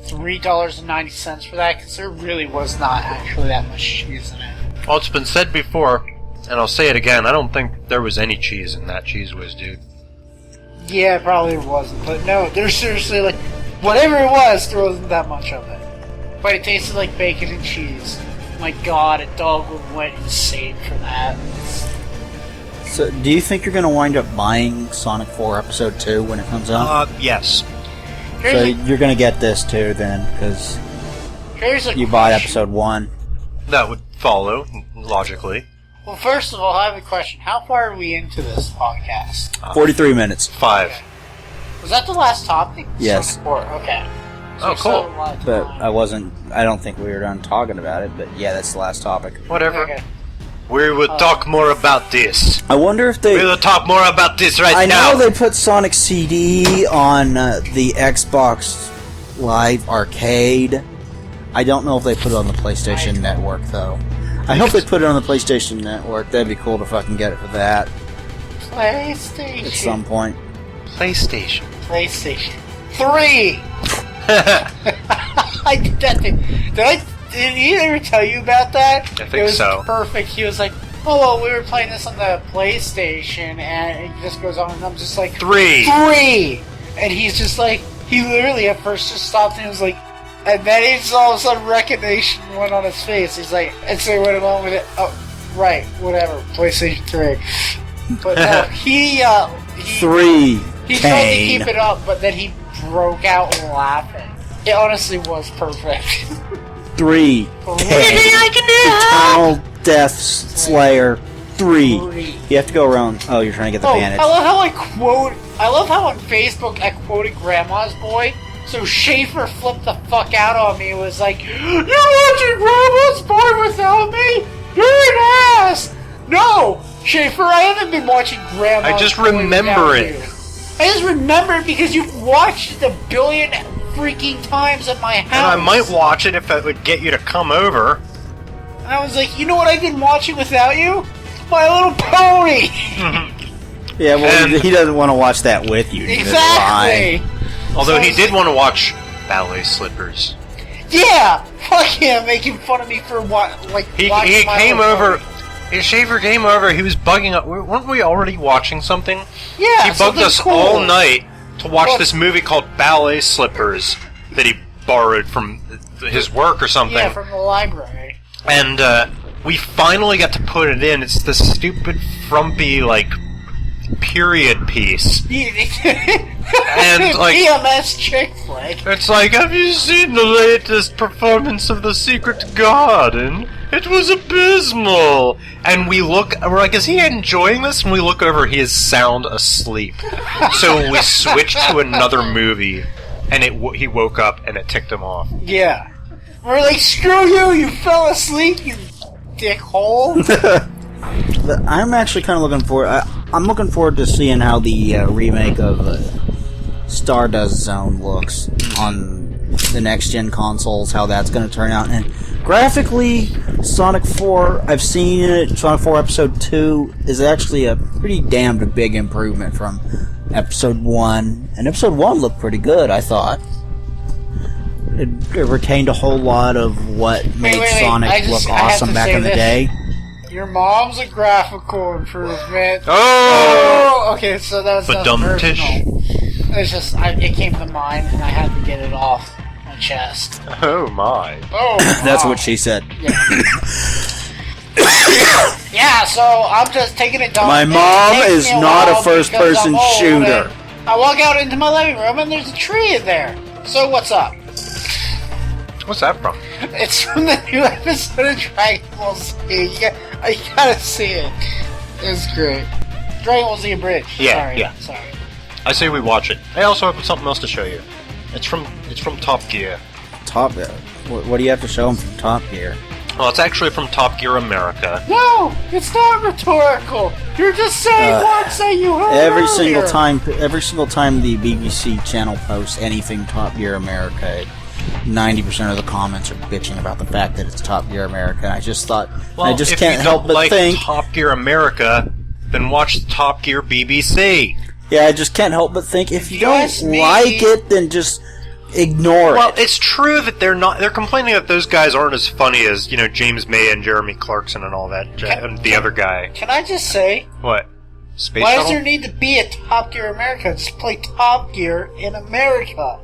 $3.90 for that because there really was not actually that much cheese in it. Well, it's been said before, and I'll say it again. I don't think there was any cheese in that Cheese Whiz, dude. Yeah, it probably wasn't, but no, there's seriously like whatever it was, there wasn't that much of it. But it tasted like bacon and cheese. My God, a dog would went insane for that. So, do you think you're going to wind up buying Sonic 4 Episode 2 when it comes out? Yes. So you're going to get this too, then, because you bought Episode 1. That would follow, logically. Well, first of all, I have a question. How far are we into this podcast? 43 minutes. 5. Okay. Was that the last topic? Yes. Sonic 4, okay. Oh, cool. But I don't think we were done talking about it, but yeah, that's the last topic. Whatever. Okay. We will talk more about this. I wonder if they... We will talk more about this now. I know they put Sonic CD on the Xbox Live Arcade. I don't know if they put it on the PlayStation Network, though. I hope they put it on the PlayStation Network. That'd be cool to fucking get it for that. PlayStation. At some point. PlayStation. 3! I did that thing. Did he ever tell you about that? I think it was so. Perfect. He was like, oh, well, we were playing this on the PlayStation, and it just goes on, and I'm just like, 3! And he's just like, he literally at first just stopped and was like, and then he just all of a sudden recognition went on his face. He's like, and so he went along with it. Oh, right, whatever, PlayStation 3. But no, he 3. He tried to keep it up, but then he broke out laughing. It honestly was perfect. 3. Eternal Death Slayer 3. You have to go around. Oh, you're trying to get the bandage. I love how on Facebook I quoted Grandma's Boy. So Schaefer flipped the fuck out on me and was like, "You're watching Grandma's Boy without me? You're an ass!" No! Schaefer, I haven't been watching Grandma's Boy. I just remember it. I just remember it because you've watched it a billion freaking times at my house. And I might watch it if it would get you to come over. And I was like, you know what I've been watching without you? My Little Pony! Yeah, well, he doesn't want to watch that with you. Exactly! Although he did want to watch Ballet Slippers. Yeah! Fuck him, making fun of me for He came over... Schaefer came over, he was bugging up. Weren't we already watching something? Yeah, he bugged us all night to watch this movie called Ballet Slippers that he borrowed from his work or something. Yeah, from the library. And we finally got to put it in. It's this stupid, frumpy, period piece. And EMS chick flick. It's like, have you seen the latest performance of The Secret Garden? It was abysmal. And we're like, is he enjoying this? And we look over, he is sound asleep. So we switched to another movie, and he woke up, and it ticked him off. Yeah. We're like, screw you, you fell asleep, you dickhole. I'm actually kind of looking forward. I'm looking forward to seeing how the remake of Stardust Zone looks on the next-gen consoles, how that's going to turn out. And graphically, Sonic 4, I've seen it, Sonic 4 Episode 2 is actually a pretty damned big improvement from Episode 1. And Episode 1 looked pretty good, I thought. It retained a whole lot of what made Sonic look awesome back in the day. Your mom's a graphical improvement. Oh! Okay, so that's personal. It's just, it came to mind, and I had to get it off my chest. Oh my. Oh, that's what she said. Yeah. Yeah, so I'm just taking it down. My mom is not a first-person shooter. I walk out into my living room, and there's a tree in there. So what's up? What's that from? It's from the new episode of Dragon Ball Z. You gotta see it. It's great. Dragon Ball Z Bridge. Yeah, Sorry. I say we watch it. I also have something else to show you. It's from Top Gear. Top Gear? What do you have to show them from Top Gear? Well, it's actually from Top Gear America. No, it's not rhetorical. You're just saying words that you heard every earlier. single time the BBC channel posts anything Top Gear America, 90% of the comments are bitching about the fact that it's Top Gear America. And I just thought, I just can't help but think. Top Gear America, then watch Top Gear BBC. Yeah, I just can't help but think, if you don't like it, then just ignore it. Well, it's true that they're complaining that those guys aren't as funny as, James May and Jeremy Clarkson and all that, and the other guy. Can I just say? What? Space Why Shuttle? does there need to be a Top Gear America? Just play Top Gear in America.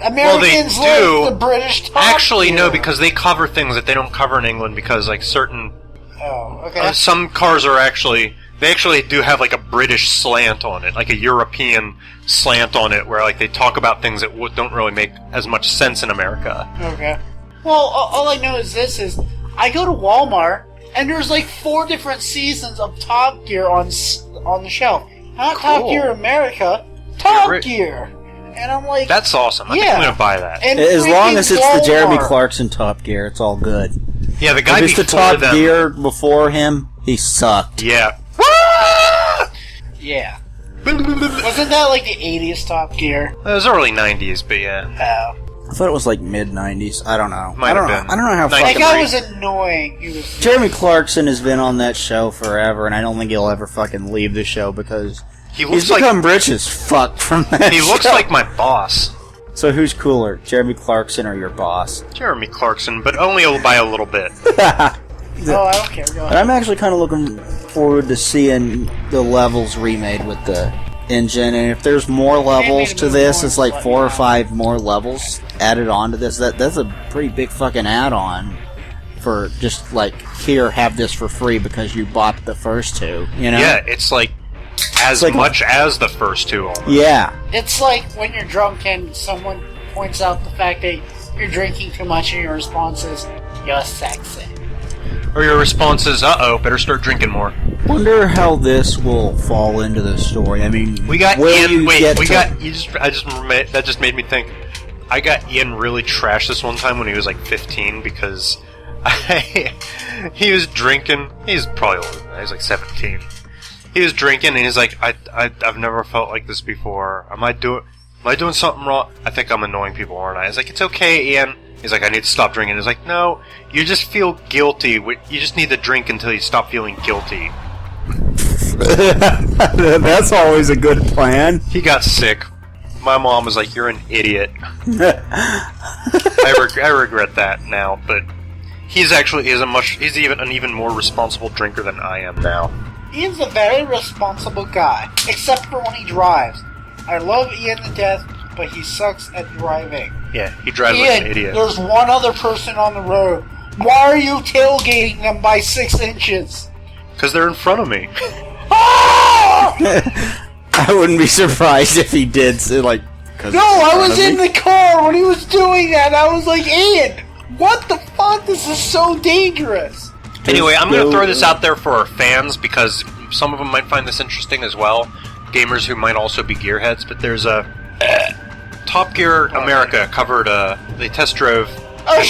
Americans like the British Top Actually, Gear. no, because they cover things that they don't cover in England, because, certain... Oh, okay. Some cars are actually... They actually do have, a British slant on it, like a European slant on it, where, they talk about things that don't really make as much sense in America. Okay. Well, all I know is I go to Walmart, and there's, 4 different seasons of Top Gear on the shelf. Not Cool. Top Gear America, Top Gear. And I'm like... That's awesome. I think I'm going to buy that. And as long as it's Walmart. the Jeremy Clarkson Top Gear, it's all good. Yeah, the guy if it's the before Top them... Gear before him, he sucked. Yeah. Yeah. Wasn't that the 80s Top Gear? It was early 90s, but yeah. Oh. I thought it was mid-90s. I don't know. Might have been. I don't know how That fucking... guy was annoying. He was... Jeremy Clarkson has been on that show forever, and I don't think he'll ever fucking leave the show because he's become rich as fuck from that He looks show. like my boss. So who's cooler, Jeremy Clarkson or your boss? Jeremy Clarkson, but only by a little bit. Oh, I don't care. Go But ahead. I'm actually kind of looking forward to seeing the levels remade with the engine, and if there's more levels to this, it's 4 or 5 more levels added on to this. That's a pretty big fucking add-on for just here, have this for free because you bought the first 2. Yeah, it's as much as the first 2 almost. Yeah. It's like when you're drunk and someone points out the fact that you're drinking too much and your response is, "You're sexy." Or your response is, "Uh-oh, better start drinking more." Wonder how this will fall into the story. I mean, We got will Ian. you Wait, get we to- got. That just made me think. I got Ian really trashed this one time when he was 15 because he was drinking. He's probably older than that. He's 17. He was drinking and he's like, I've never felt like this before. Am I doing something wrong? I think I'm annoying people, aren't I? It's it's okay, Ian. He's like, I need to stop drinking. He's like, no, you just feel guilty. You just need to drink until you stop feeling guilty. That's always a good plan. He got sick. My mom was like, you're an idiot. I regret that now, but he's even an even more responsible drinker than I am now. Ian's a very responsible guy, except for when he drives. I love Ian to death, but he sucks at driving. Yeah, he drives Ian, like an idiot. There's one other person on the road. Why are you tailgating them by 6 inches? Because they're in front of me. I wouldn't be surprised if he did. No, I was in the car when he was doing that. I was like, Ian, what the fuck? This is so dangerous. Anyway, I'm going to throw this out there for our fans because some of them might find this interesting as well. Gamers who might also be gearheads, but there's a Top Gear America covered. They test drove a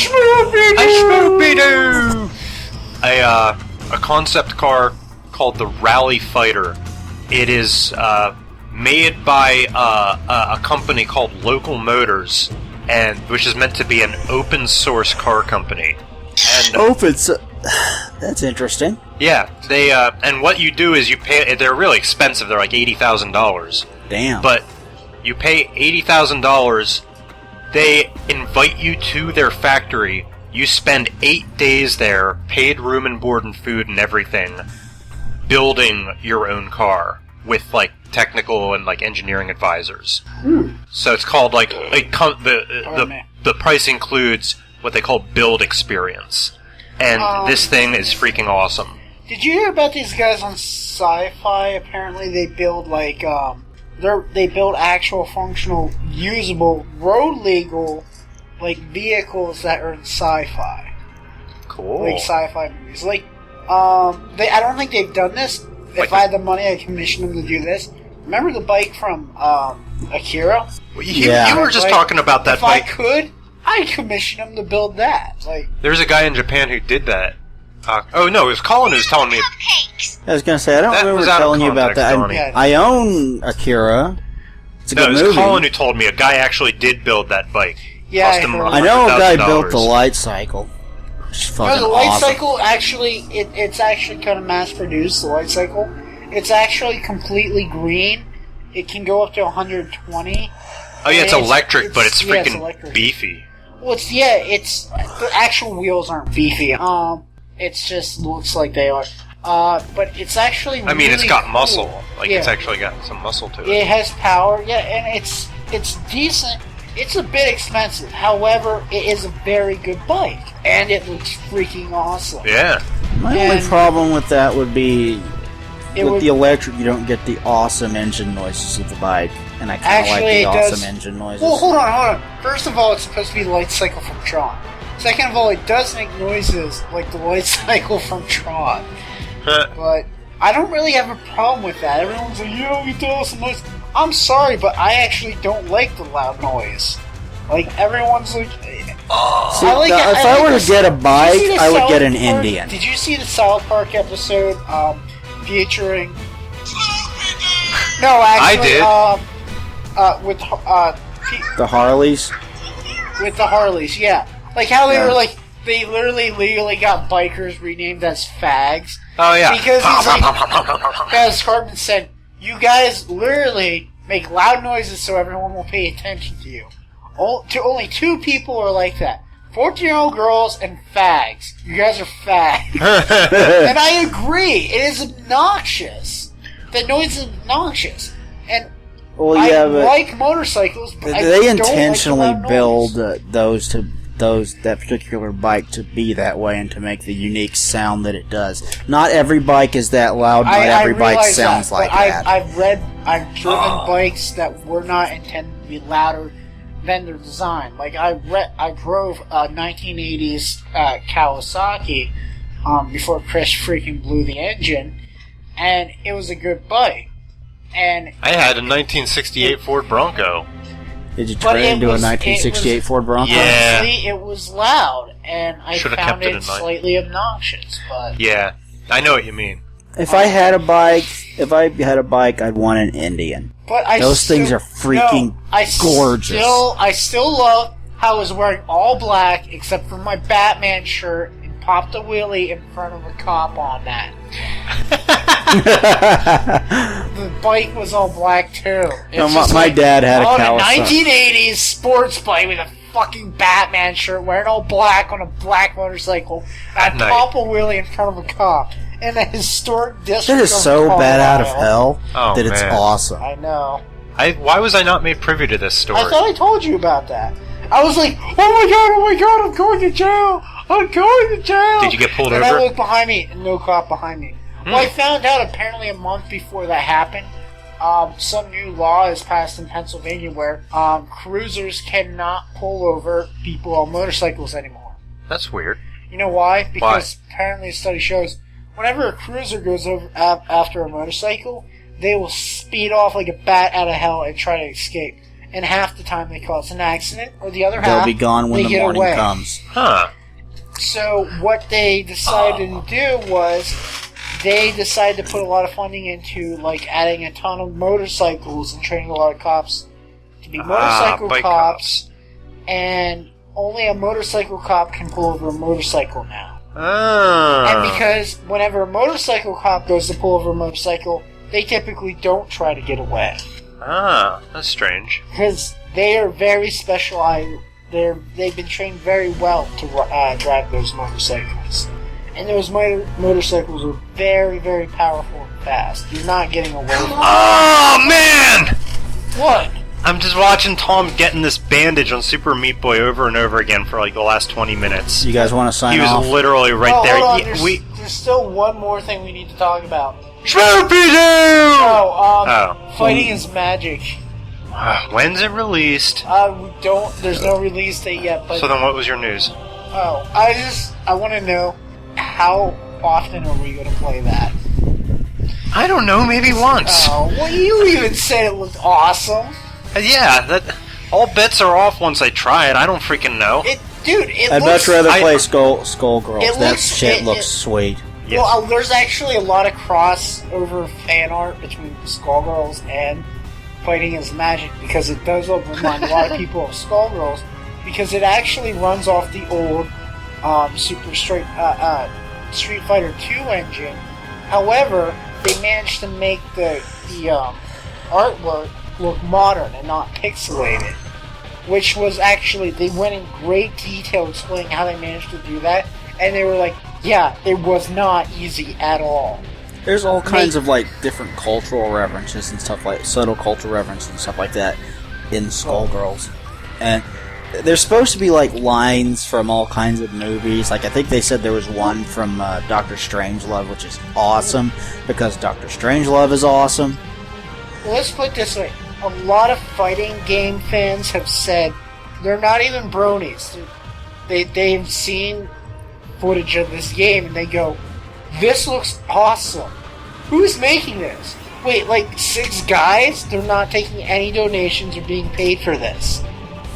concept car called the Rally Fighter. It is made by a company called Local Motors, and which is meant to be an open source car company. And that's interesting. Yeah, they and what you do is you pay. They're really expensive. They're like $80,000. Damn. But you pay $80,000. They invite you to their factory. You spend 8 days there, paid room and board and food and everything, building your own car with like technical and like engineering advisors. So it's called like the price includes what they call build experience, and this thing is freaking awesome. Did you hear about these guys on Sci-Fi? Apparently, they build like they build actual functional, usable, road legal, like vehicles that are in sci-fi. Cool. Like sci-fi movies. Like I don't think they've done this. If I had the money, I'd commission them to do this. Remember the bike from Akira? You were just talking about that bike. If I could, I'd commission them to build that. Like, there's a guy in Japan who did that. Oh no, it was Colin who was telling me. I was going to say, I don't remember telling you about that. I own Akira. It's a good movie. It was Colin who told me a guy actually did build that bike. Yeah, I know a guy built the Light Cycle. It's fucking the Light awesome. Cycle actually, it's actually kind of mass-produced, the Light Cycle. It's actually completely green. It can go up to 120. Oh yeah, it's electric, but it's freaking beefy. Well, it's the actual wheels aren't beefy. It just looks like they are. But it's actually really it's got cool. muscle. It's actually got some muscle to it. It has power, and it's decent. It's a bit expensive. However, it is a very good bike, and it looks freaking awesome. Yeah. My only problem with that would be with the electric, you don't get the awesome engine noises of the bike, and I kind of like the awesome engine noises. Well, hold on. First of all, it's supposed to be the Light Cycle from Tron. Second of all, it does make noises like the Light Cycle from Tron. But I don't really have a problem with that. Everyone's like, you do awesome noise. I'm sorry, but I actually don't like the loud noise. Like, everyone's like... if I were to get a bike, I would get an Indian. Did you see the South Park episode featuring... No, actually... I did. With the Harleys? With the Harleys, yeah. Like how they were like... They literally legally got bikers renamed as fags. Oh, yeah. Because he's like... As Cartman said... You guys literally make loud noises so everyone will pay attention to you. Only two people are like that. 14-year-old girls and fags. You guys are fags. And I agree. It is obnoxious. The noise is obnoxious. And I like motorcycles, but they intentionally build that particular bike to be that way and to make the unique sound that it does. Not every bike is that loud. Not every bike sounds like that. I've driven bikes that were not intended to be louder than their design. Like I drove a 1980s Kawasaki before Chris freaking blew the engine, and it was a good bike. And I had a 1968 Ford Bronco. Did you turn it into a 1968 Ford Bronco? Yeah. Honestly, it was loud, and I found it slightly obnoxious. But yeah, I know what you mean. If I had a bike, I'd want an Indian. But those things are freaking gorgeous. I still love how I was wearing all black, except for my Batman shirt, and popped a wheelie in front of a cop on that. The bike was all black too. My dad had a Kawasaki. 1980s sports bike with a fucking Batman shirt, wearing all black on a black motorcycle. And I'd pop a wheelie in front of a cop in a historic district. That is so bad out of hell that it's awesome. I know. Why was I not made privy to this story? I thought I told you about that. I was like, oh my god, I'm going to jail! I'm going to jail! Did you get pulled over? And I looked behind me, and no cop behind me. Well, I found out apparently a month before that happened, some new law is passed in Pennsylvania where cruisers cannot pull over people on motorcycles anymore. That's weird. You know why? Because apparently a study shows whenever a cruiser goes over after a motorcycle, they will speed off like a bat out of hell and try to escape. And half the time they cause an accident, or the other half they'll be gone when the morning comes. Huh. So what they decided to do was they decided to put a lot of funding into like adding a ton of motorcycles and training a lot of cops to be motorcycle cops, and only a motorcycle cop can pull over a motorcycle now. And because whenever a motorcycle cop goes to pull over a motorcycle, they typically don't try to get away. That's strange. Because they are very specialized. They've been trained very well to drive those motorcycles. And those motorcycles are very, very powerful and fast. You're not getting away from them. Oh, man! What? I'm just watching Tom getting this bandage on Super Meat Boy over and over again for like the last 20 minutes. You guys want to sign off? He was literally right there. Hold on. There's still one more thing we need to talk about. Shmoopy-Doo! Fighting is Magic. When's it released? There's no release date yet. But so then what was your news? I want to know, how often are we going to play that? I don't know, maybe once. Oh, well, you even said it looked awesome. Yeah, all bets are off once I try it. I don't freaking know. I'd much rather play Skullgirls. That shit looks sweet. Yes. Well, there's actually a lot of crossover fan art between Skullgirls and Fighting is Magic, because it does remind a lot of people of Skullgirls, because it actually runs off the old Street Fighter 2 engine. However, they managed to make the artwork look modern and not pixelated, which was actually, they went in great detail explaining how they managed to do that, and they were like, yeah, it was not easy at all. There's all kinds of like different cultural references and stuff, like subtle cultural reference and stuff like that in Skullgirls, and there's supposed to be like lines from all kinds of movies. Like I think they said there was one from Doctor Strangelove, which is awesome because Doctor Strangelove is awesome. Well, let's put it this way: a lot of fighting game fans have said they're not even bronies. They've seen footage of this game and they go, "This looks awesome. Who's making this? Wait, like 6 guys? They're not taking any donations or being paid for this.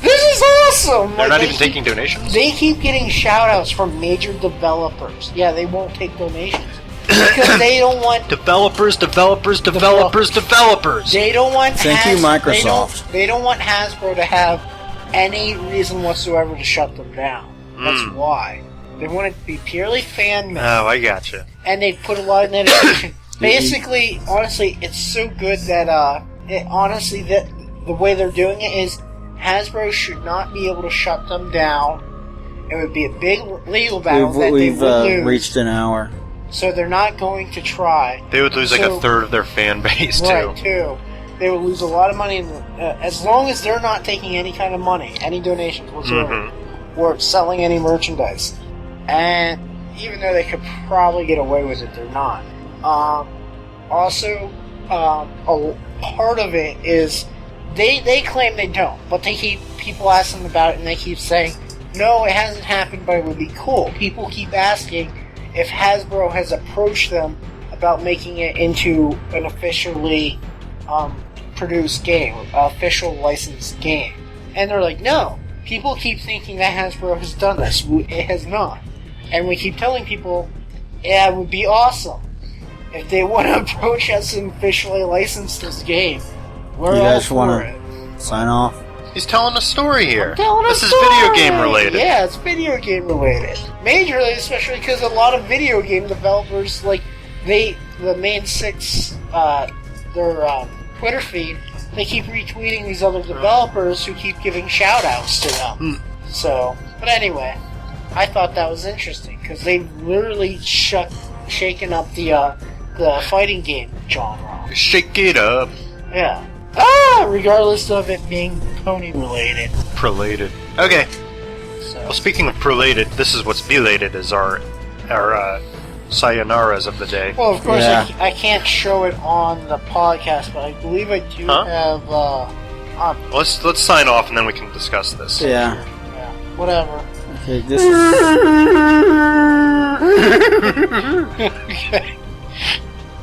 This is awesome!" They're not even taking donations? They keep getting shout-outs from major developers. Yeah, they won't take donations. Because they don't want... Developers! They don't want Thank you, Microsoft. They don't want Hasbro to have any reason whatsoever to shut them down. That's why. They want it to be purely fan-made. Oh, I gotcha. And they put a lot of dedication. Basically, honestly, it's so good that, that the way they're doing it is Hasbro should not be able to shut them down. It would be a big legal battle that they would lose. We've reached an hour. So they're not going to try. They would lose like a third of their fan base, too. Right, too. They would lose a lot of money, as long as they're not taking any kind of money, any donations whatsoever, or selling any merchandise. And even though they could probably get away with it, they're not. Also, a part of it is they claim they don't, but people ask them about it and they keep saying, no, it hasn't happened, but it would be cool. People keep asking if Hasbro has approached them about making it into an officially produced game, official licensed game. And they're like, no. People keep thinking that Hasbro has done this. It has not. And we keep telling people, yeah, it would be awesome if they want to approach us and officially license this game. We're you all guys for want it. to sign off? He's telling a story here. This is video game related. Yeah, it's video game related. Majorly, especially because a lot of video game developers, like, the main 6, their Twitter feed, they keep retweeting these other developers who keep giving shout-outs to them. So, but anyway, I thought that was interesting, because they've literally shaken up the fighting game genre. Shake it up. Yeah. Regardless of it being pony-related. Prelated. Okay. So. Well, speaking of prelated, this is what's belated as our sayonaras of the day. Well, of course, yeah. I can't show it on the podcast, but I believe I do have. Let's sign off and then we can discuss this. Yeah. Whatever. Okay, this is. Okay.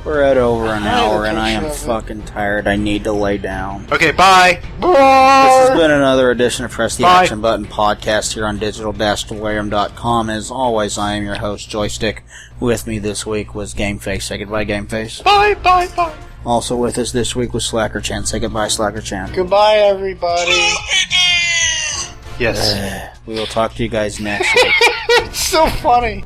We're at over an hour, and I am fucking tired. I need to lay down. Okay, bye. This has been another edition of Press the Action Button podcast here on digital-delirium.com. As always, I am your host, Joystick. With me this week was Gameface. Say goodbye, Gameface. Bye, bye, bye. Also with us this week was Slacker Chan. Say goodbye, Slacker Chan. Goodbye, everybody. Yes. We will talk to you guys next week. It's so funny.